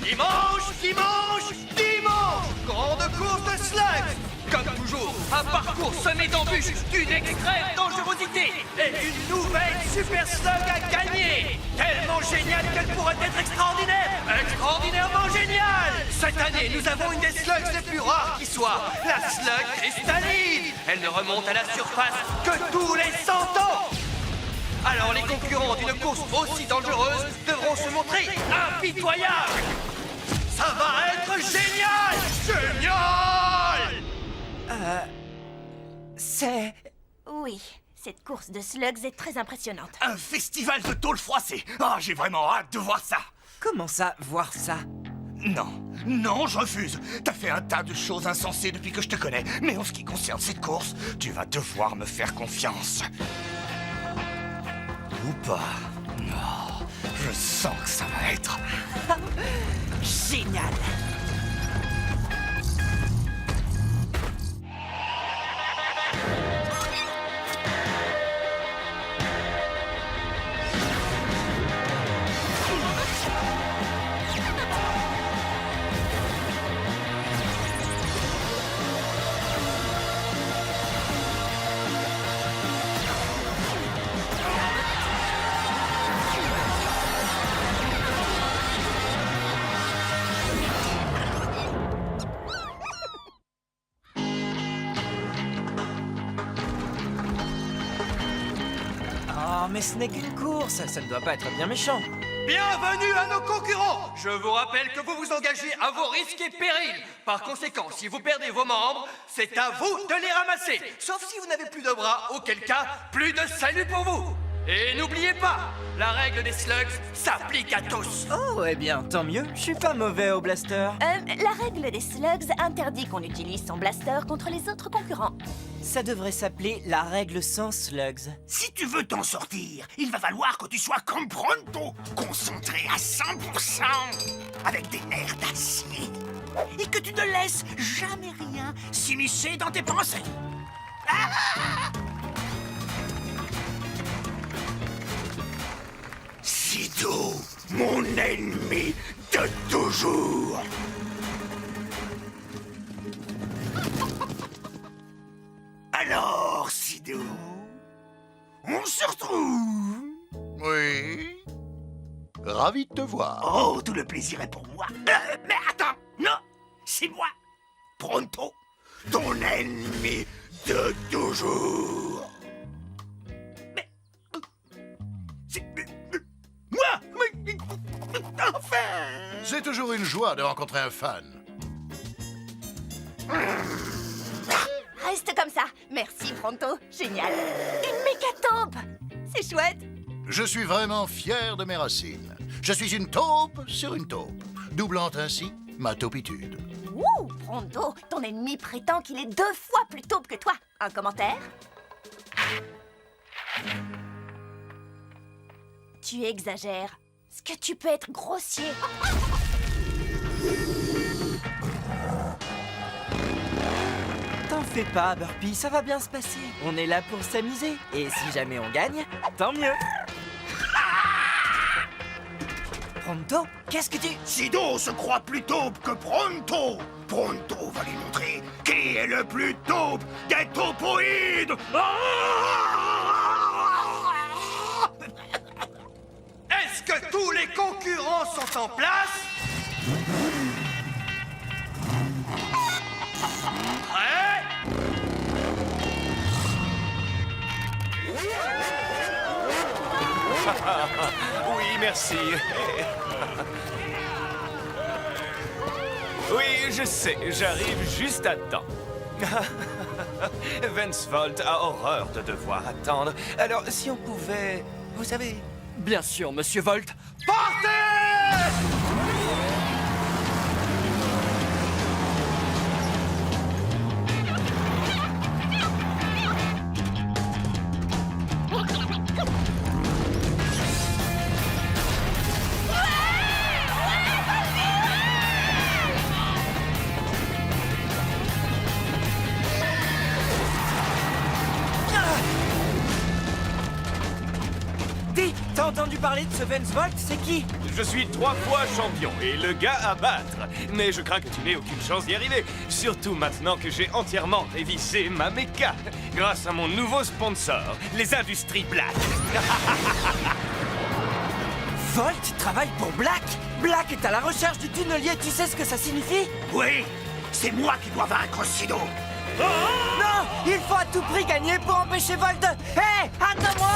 Dimanche, dimanche, dimanche! Grande course de slugs! Comme toujours, un parcours semé d'embûches, d'une extrême dangerosité et une nouvelle super slug à gagner! Tellement géniale qu'elle pourrait être extraordinaire! Extraordinairement géniale! Cette année, nous avons une des slugs les plus rares qui soit, la slug cristalline! Elle ne remonte à la surface que tous les 100 ans! Alors les concurrents d'une course aussi dangereuse devront se montrer impitoyables! Ça va être génial! Génial! C'est... Oui, cette course de slugs est très impressionnante. Un festival de tôle froissée. Ah, j'ai vraiment hâte de voir ça. Comment ça, voir ça? Non, non, je refuse. T'as fait un tas de choses insensées depuis que je te connais. Mais en ce qui concerne cette course, tu vas devoir me faire confiance. Ou pas. Non, je sens que ça va être... Génial! Oh, mais ce n'est qu'une course, ça ne doit pas être bien méchant. Bienvenue à nos concurrents! Je vous rappelle que vous vous engagez à vos risques et périls. Par conséquent, si vous perdez vos membres, c'est à vous de les ramasser. Sauf si vous n'avez plus de bras, auquel cas, plus de salut pour vous. Et n'oubliez pas, la règle des slugs s'applique à tous. Oh, eh bien, tant mieux, je suis pas mauvais au blaster. La règle des slugs interdit qu'on utilise son blaster contre les autres concurrents. Ça devrait s'appeler la règle sans slugs. Si tu veux t'en sortir, il va falloir que tu sois comme Pronto, concentré à 100%, avec des nerfs d'acier, et que tu ne laisses jamais rien s'immiscer dans tes pensées. Ah! Sido, mon ennemi de toujours. Alors, Sido, on se retrouve. Oui. Ravi de te voir. Oh, tout le plaisir est pour moi. Mais attends, non, c'est moi, Pronto, ton ennemi de toujours. Mais, c'est moi, mais, enfin. C'est toujours une joie de rencontrer un fan. Reste comme ça. Merci, Pronto. Génial. Une mécataupe. C'est chouette. Je suis vraiment fier de mes racines. Je suis une taupe sur une taupe, doublant ainsi ma taupitude. Ouh, Pronto, ton ennemi prétend qu'il est 2 fois plus taupe que toi. Un commentaire? Tu exagères. Est-ce que tu peux être grossier? T'en fais pas, Burpee, ça va bien se passer. On est là pour s'amuser. Et si jamais on gagne, tant mieux. Pronto, qu'est-ce que tu... Sido se croit plus taupe que Pronto. Pronto va lui montrer qui est le plus taupe des taupoïdes. Est-ce que tous les concurrents sont en place? Prêts? Oui, merci. Oui, je sais, j'arrive juste à temps. Vance Volt a horreur de devoir attendre. Alors, si on pouvait... Vous savez... Bien sûr, Monsieur Volt. Partez! T'as entendu parler de ce Vance Volt, c'est qui? Je suis 3 fois champion et le gars à battre. Mais je crains que tu n'aies aucune chance d'y arriver. Surtout maintenant que j'ai entièrement révisé ma méca. Grâce à mon nouveau sponsor, les Industries Black. Volt travaille pour Black? Black est à la recherche du tunnelier, tu sais ce que ça signifie? Oui, c'est moi qui dois vaincre Sido. Non! Il faut à tout prix gagner pour empêcher Volt de... Hé! Attends-moi!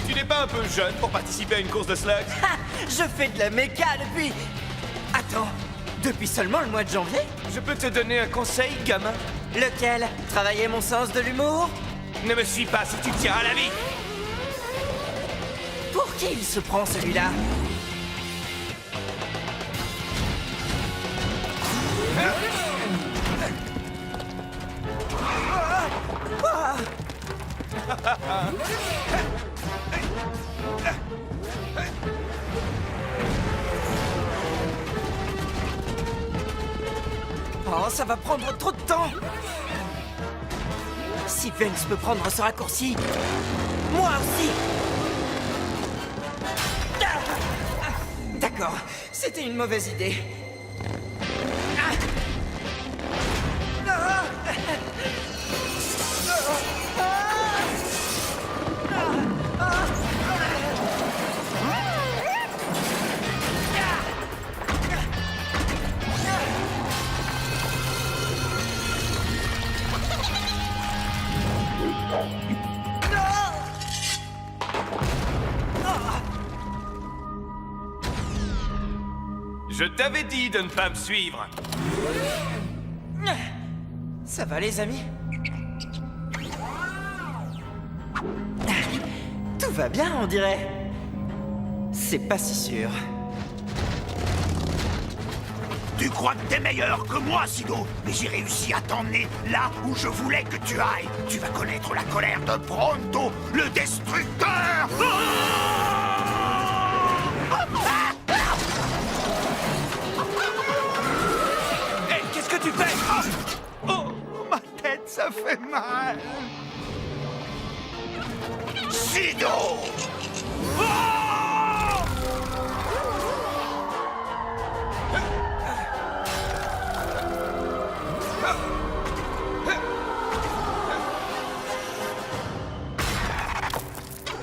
Tu n'es pas un peu jeune pour participer à une course de slugs? Ha! Je fais de la méca depuis... Attends, depuis seulement le mois de janvier? Je peux te donner un conseil, gamin? Lequel? Travailler mon sens de l'humour? Ne me suis pas si tu tiens à la vie! Pour qui il se prend celui-là? Oh, ça va prendre trop de temps! Si Vance peut prendre ce raccourci, moi aussi! D'accord, c'était une mauvaise idée. Je t'avais dit de ne pas me suivre. Ça va les amis? Tout va bien on dirait. C'est pas si sûr. Tu crois que t'es meilleur que moi, Sido, mais j'ai réussi à t'emmener là où je voulais que tu ailles. Tu vas connaître la colère de Pronto, le destructeur. Hé, qu'est-ce que tu fais? Oh, ma tête, ça fait mal. Sido!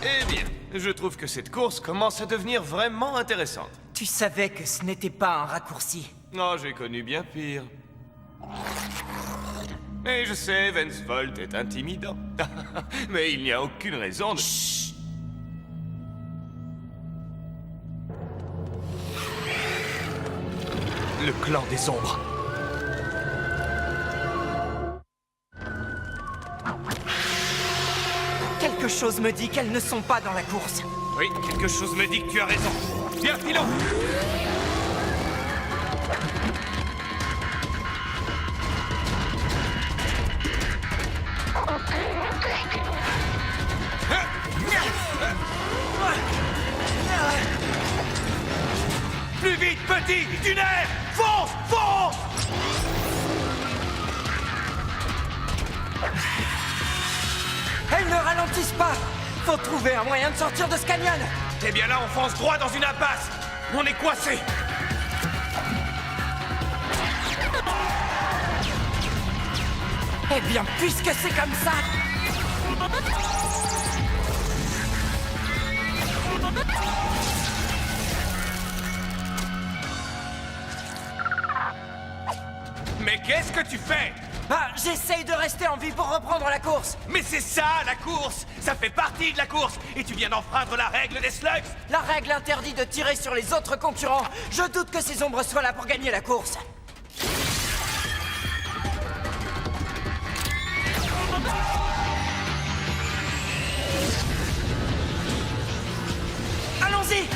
Eh bien, je trouve que cette course commence à devenir vraiment intéressante. Tu savais que ce n'était pas un raccourci. Oh, j'ai connu bien pire. Et je sais, Vance Volt est intimidant. Mais il n'y a aucune raison de... Chut. Le clan des ombres. Quelque chose me dit qu'elles ne sont pas dans la course. Oui, quelque chose me dit que tu as raison. Viens, filons! Plus vite, petit! Du nerf! Fonce! Fonce! Elles ne ralentissent pas. Faut trouver un moyen de sortir de ce canyon. Eh bien là, on fonce droit dans une impasse. On est coincé. Eh bien, puisque c'est comme ça... Mais qu'est-ce que tu fais? Ah, j'essaye de rester en vie pour reprendre la course. Mais c'est ça, la course! Ça fait partie de la course! Et tu viens d'enfreindre la règle des slugs! La règle interdit de tirer sur les autres concurrents. Je doute que ces ombres soient là pour gagner la course. Allons-y!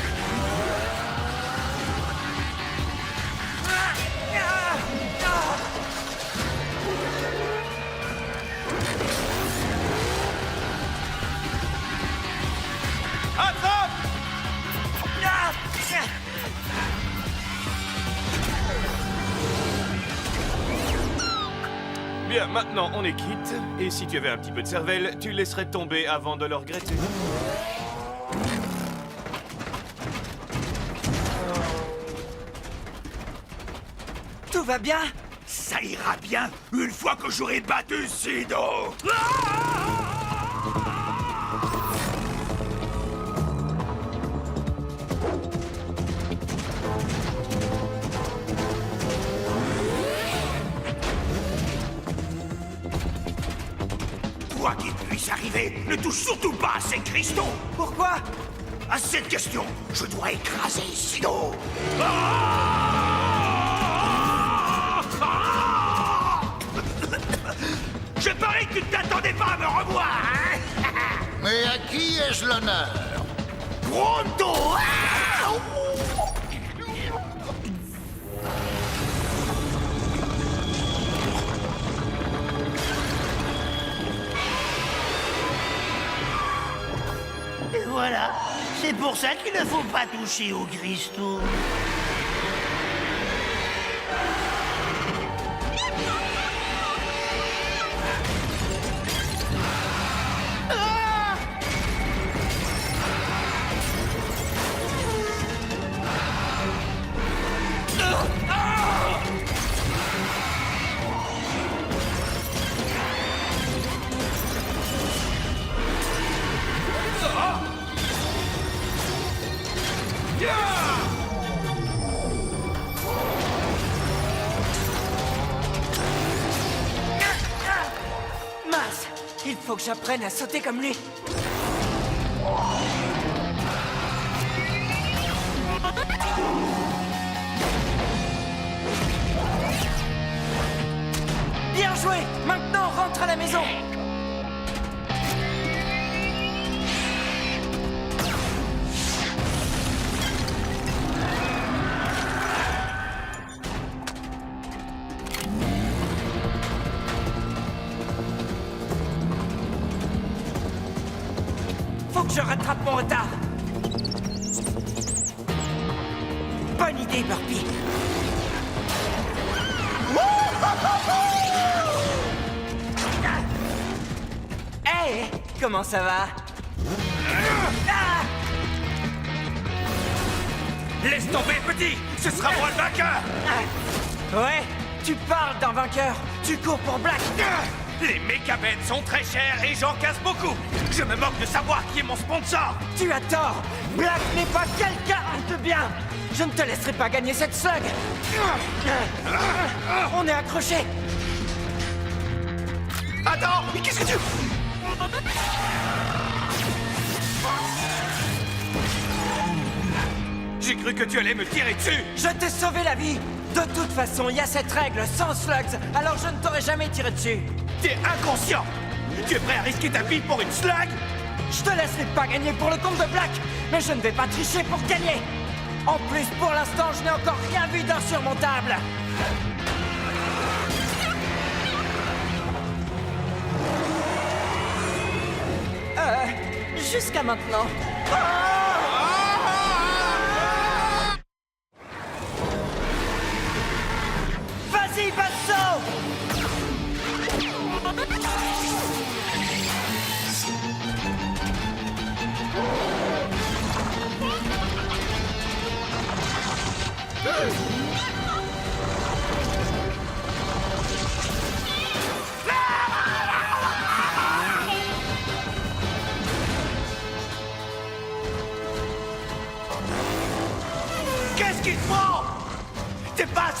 Attrape! Bien, maintenant on est quitte. Et si tu avais un petit peu de cervelle, tu laisserais tomber avant de le regretter. Tout va bien? Ça ira bien une fois que j'aurai battu Sido. Quoi qu'il puisse arriver, ne touche surtout pas à ces cristaux. Pourquoi? À cette question, je dois écraser Sido. Je parie que tu ne t'attendais pas à me revoir, hein? Mais à qui ai-je l'honneur? Pronto! Et voilà, c'est pour ça qu'il ne faut pas toucher aux cristaux. Mince! Il faut que j'apprenne à sauter comme lui. Bien joué! Maintenant, rentre à la maison! Faut que je rattrape mon retard. Bonne idée, Burpee. Hey, comment ça va? Ah! Laisse tomber, petit! Ce sera moi le vainqueur! Ouais, tu parles d'un vainqueur. Tu cours pour Black. Les mécabènes sont très chers et j'en casse beaucoup! Je me moque de savoir qui est mon sponsor! Tu as tort. Black n'est pas quelqu'un de bien. Je ne te laisserai pas gagner cette slug. On est accrochés. Attends! Mais qu'est-ce que tu... J'ai cru que tu allais me tirer dessus! Je t'ai sauvé la vie. De toute façon, il y a cette règle sans slugs, alors je ne t'aurais jamais tiré dessus. T'es inconscient! Tu es prêt à risquer ta vie pour une slug? Je te laisserai pas gagner pour le compte de Black, mais je ne vais pas tricher pour gagner. En plus, pour l'instant, je n'ai encore rien vu d'insurmontable. Jusqu'à maintenant. Vas-y, Basso!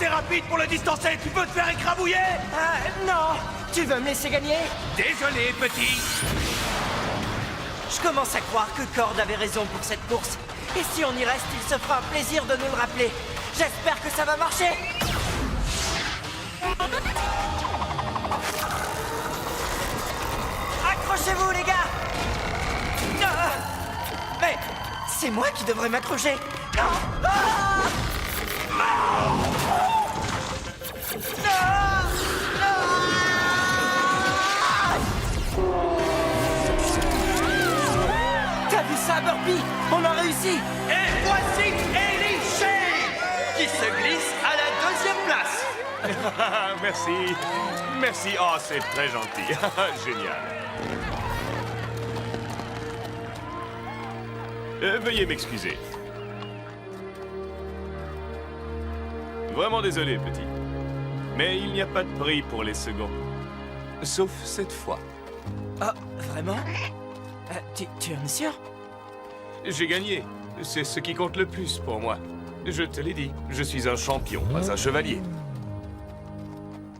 assez rapide pour le distancer. Tu peux te faire écrabouiller. Non! Tu veux me laisser gagner? Désolé, petit. Je commence à croire que Cord avait raison pour cette course. Et si on y reste, il se fera un plaisir de nous le rappeler. J'espère que ça va marcher. Accrochez-vous, les gars! Mais c'est moi qui devrais m'accrocher. Non! T'as vu ça, Burpee? On a réussi! Et voici Ellie Shea, qui se glisse à la deuxième place. Merci. Merci. Oh, c'est très gentil. Génial. Veuillez m'excuser. Vraiment désolé, petit. Mais il n'y a pas de prix pour les seconds. Sauf cette fois. Oh, vraiment? Tu es sûr? J'ai gagné. C'est ce qui compte le plus pour moi. Je te l'ai dit, je suis un champion, pas un chevalier.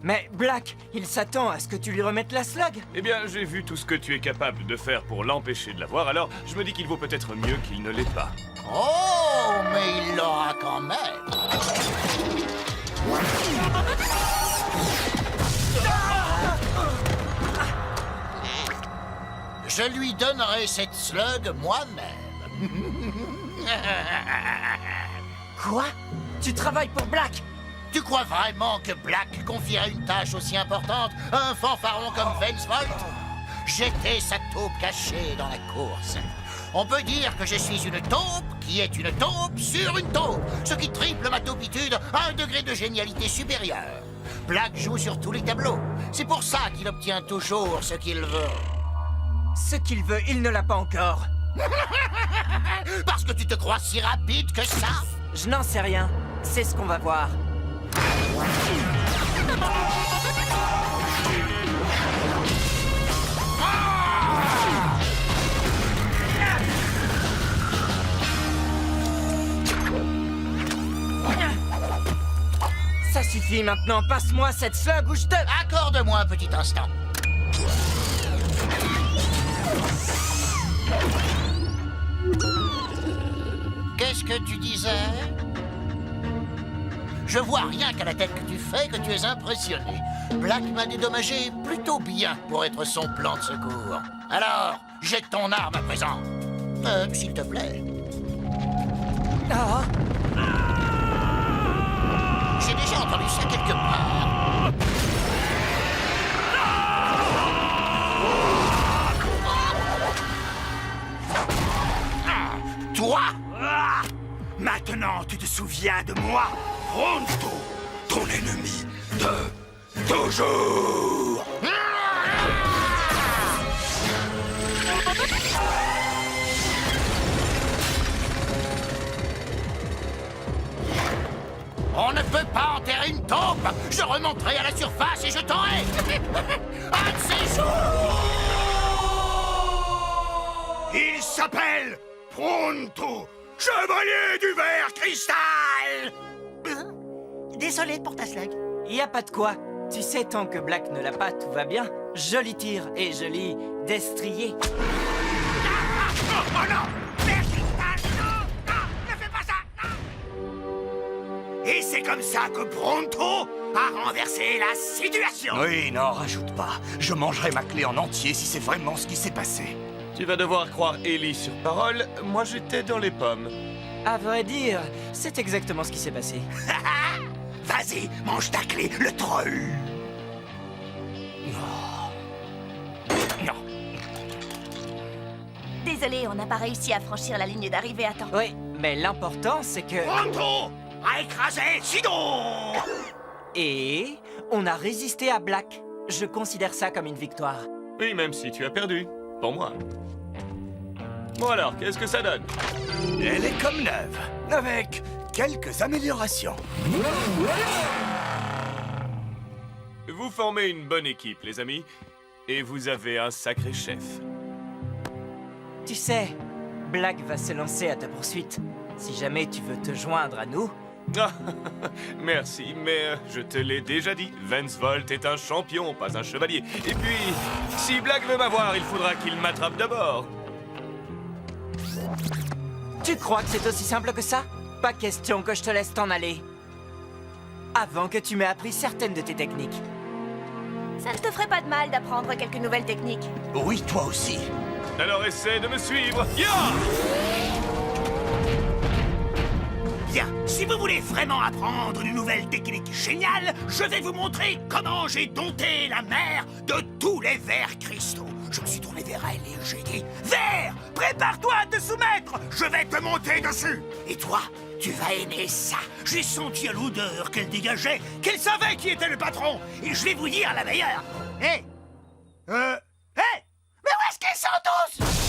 Mais Black, il s'attend à ce que tu lui remettes la slug. Eh bien, j'ai vu tout ce que tu es capable de faire pour l'empêcher de l'avoir, alors je me dis qu'il vaut peut-être mieux qu'il ne l'ait pas. Oh, mais il l'aura quand même. Je lui donnerai cette slug moi-même. Quoi? Tu travailles pour Black? Tu crois vraiment que Black confierait une tâche aussi importante à un fanfaron comme Vensvolt? J'étais sa taupe cachée dans la course. On peut dire que je suis une taupe qui est une taupe sur une taupe, ce qui triple ma taupitude à un degré de génialité supérieur. Black joue sur tous les tableaux. C'est pour ça qu'il obtient toujours ce qu'il veut. Ce qu'il veut, il ne l'a pas encore. Parce que tu te crois si rapide que ça? Je n'en sais rien. C'est ce qu'on va voir. Ça suffit maintenant, passe-moi cette slug ou je te... Accorde-moi un petit instant. Qu'est-ce que tu disais? Je vois rien qu'à la tête que tu fais que tu es impressionné. Black m'a dédommagé plutôt bien pour être son plan de secours. Alors, jette ton arme à présent. S'il te plaît. Ah, J'ai déjà entendu ça quelque part. Toi? Maintenant, tu te souviens de moi, Pronto, ton ennemi de toujours. On ne peut pas enterrer une taupe. Je remonterai à la surface et je t'aurai. Un de ces jours. Il s'appelle Pronto, chevalier du verre cristal. Désolé pour ta slug. y a pas de quoi. Tu sais, tant que Black ne l'a pas, tout va bien. Joli tir et joli destrier. Oh non! Verre cristal, non! Non! Ne fais pas ça! Non! Et c'est comme ça que Pronto a renversé la situation. Oui, non, rajoute pas. Je mangerai ma clé en entier si c'est vraiment ce qui s'est passé. Tu vas devoir croire Ellie sur parole, moi j'étais dans les pommes. À vrai dire, c'est exactement ce qui s'est passé. Vas-y, mange ta clé, le troll. Non. Désolé, on n'a pas réussi à franchir la ligne d'arrivée à temps. Oui, mais l'important, c'est que... Pronto a écrasé Sido. Et on a résisté à Black. Je considère ça comme une victoire. Oui, même si tu as perdu. Pour moi. Bon alors, qu'est-ce que ça donne? Elle est comme neuve, avec quelques améliorations. Vous formez une bonne équipe, les amis. Et vous avez un sacré chef. Tu sais, Black va se lancer à ta poursuite. Si jamais tu veux te joindre à nous, Ah, merci, mais je te l'ai déjà dit, Vensvolt est un champion, pas un chevalier. Et puis, si Black veut m'avoir, il faudra qu'il m'attrape d'abord. Tu crois que c'est aussi simple que ça? Pas question que je te laisse t'en aller. Avant que tu m'aies appris certaines de tes techniques. Ça ne te ferait pas de mal d'apprendre quelques nouvelles techniques. Oui, toi aussi. Alors essaie de me suivre. Ya! Bien, si vous voulez vraiment apprendre une nouvelle technique géniale, je vais vous montrer comment j'ai dompté la mer de tous les vers cristaux. Je me suis tourné vers elle et j'ai dit « Vers, prépare-toi à te soumettre, je vais te monter dessus !» Et toi, tu vas aimer ça. J'ai senti à l'odeur qu'elle dégageait, qu'elle savait qui était le patron. Et je vais vous dire la meilleure. Hé Mais où est-ce qu'ils sont tous?